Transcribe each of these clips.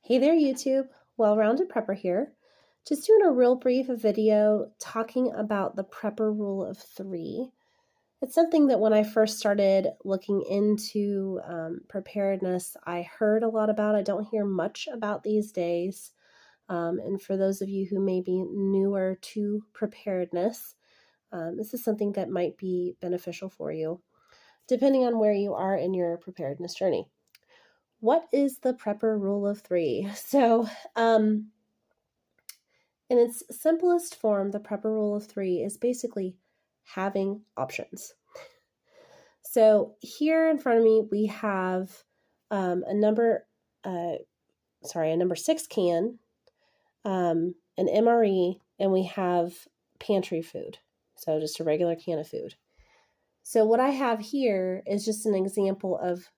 Hey there, YouTube. Well-rounded prepper here. Just doing a real brief video talking about the prepper rule of 3. It's something that when I first started looking into preparedness, I heard a lot about. I don't hear much about these days. And for those of you who may be newer to preparedness, this is something that might be beneficial for you, depending on where you are in your preparedness journey. What is the prepper rule of 3? So, in its simplest form, the prepper rule of 3 is basically having options. So here in front of me, we have a number 6 can, an MRE, and we have pantry food. So just a regular can of food. So what I have here is just an example of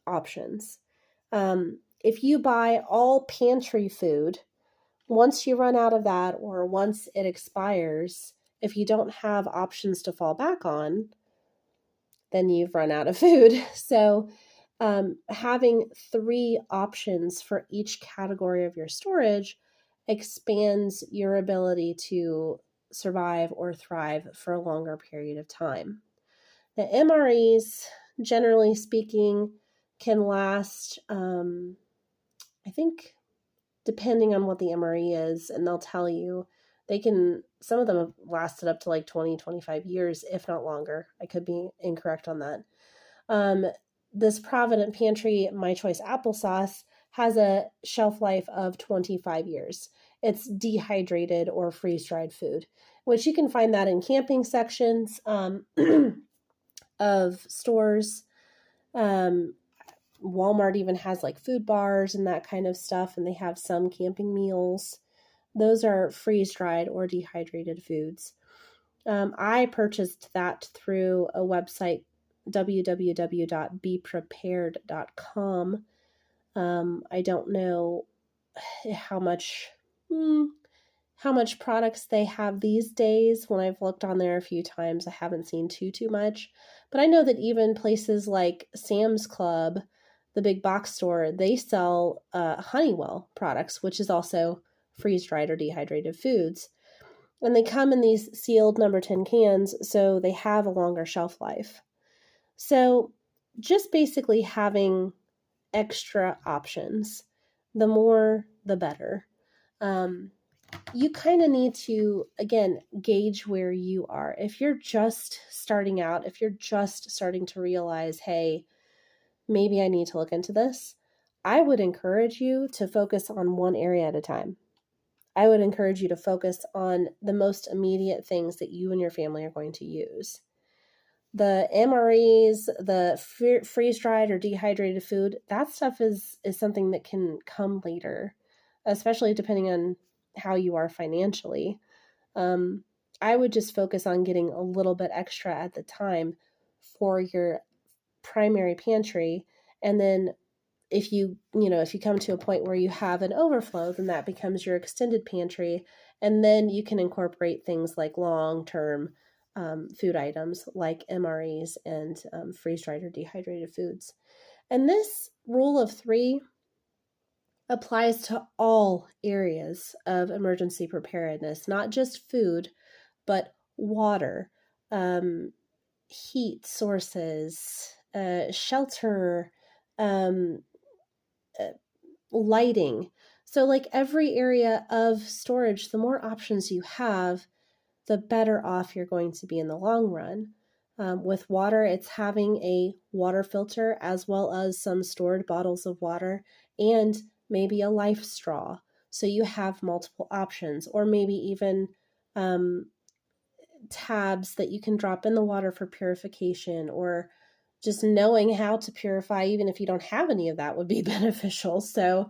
options. If you buy all pantry food, once you run out of that or once it expires, if you don't have options to fall back on, then you've run out of food. So having 3 options for each category of your storage expands your ability to survive or thrive for a longer period of time. The MREs, generally speaking, can last, I think, depending on what the MRE is, and they'll tell you, some of them have lasted up to like 20, 25 years, if not longer. I could be incorrect on that. This Provident Pantry My Choice applesauce has a shelf life of 25 years. It's dehydrated or freeze-dried food, which you can find that in camping sections of stores. Walmart even has like food bars and that kind of stuff, and they have some camping meals. Those are freeze-dried or dehydrated foods. I purchased that through a website, www.beprepared.com. I don't know how much products they have these days. When I've looked on there a few times, I haven't seen too much. But I know that even places like Sam's Club, the big box store, they sell Honeywell products, which is also freeze-dried or dehydrated foods. And they come in these sealed number 10 cans, so they have a longer shelf life. So just basically having extra options, the more, the better. You kind of need to, again, gauge where you are. If you're just starting out, if you're just starting to realize, hey, maybe I need to look into this, I would encourage you to focus on one area at a time. I would encourage you to focus on the most immediate things that you and your family are going to use. The MREs, the freeze-dried or dehydrated food, that stuff is something that can come later, especially depending on how you are financially. I would just focus on getting a little bit extra at the time for your primary pantry, and then if you come to a point where you have an overflow, then that becomes your extended pantry, and then you can incorporate things like long-term food items like MREs and freeze-dried or dehydrated foods. And this rule of 3 applies to all areas of emergency preparedness, not just food, but water, heat sources, shelter, lighting. So like every area of storage, the more options you have, the better off you're going to be in the long run. With water, it's having a water filter as well as some stored bottles of water and maybe a life straw. So you have multiple options, or maybe even tabs that you can drop in the water for purification, or just knowing how to purify, even if you don't have any of that, would be beneficial. So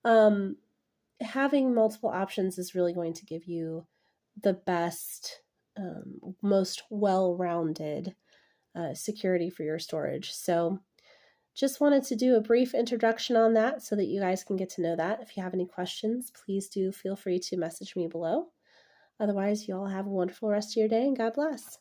having multiple options is really going to give you the best, most well-rounded security for your storage. So just wanted to do a brief introduction on that so that you guys can get to know that. If you have any questions, please do feel free to message me below. Otherwise, you all have a wonderful rest of your day, and God bless.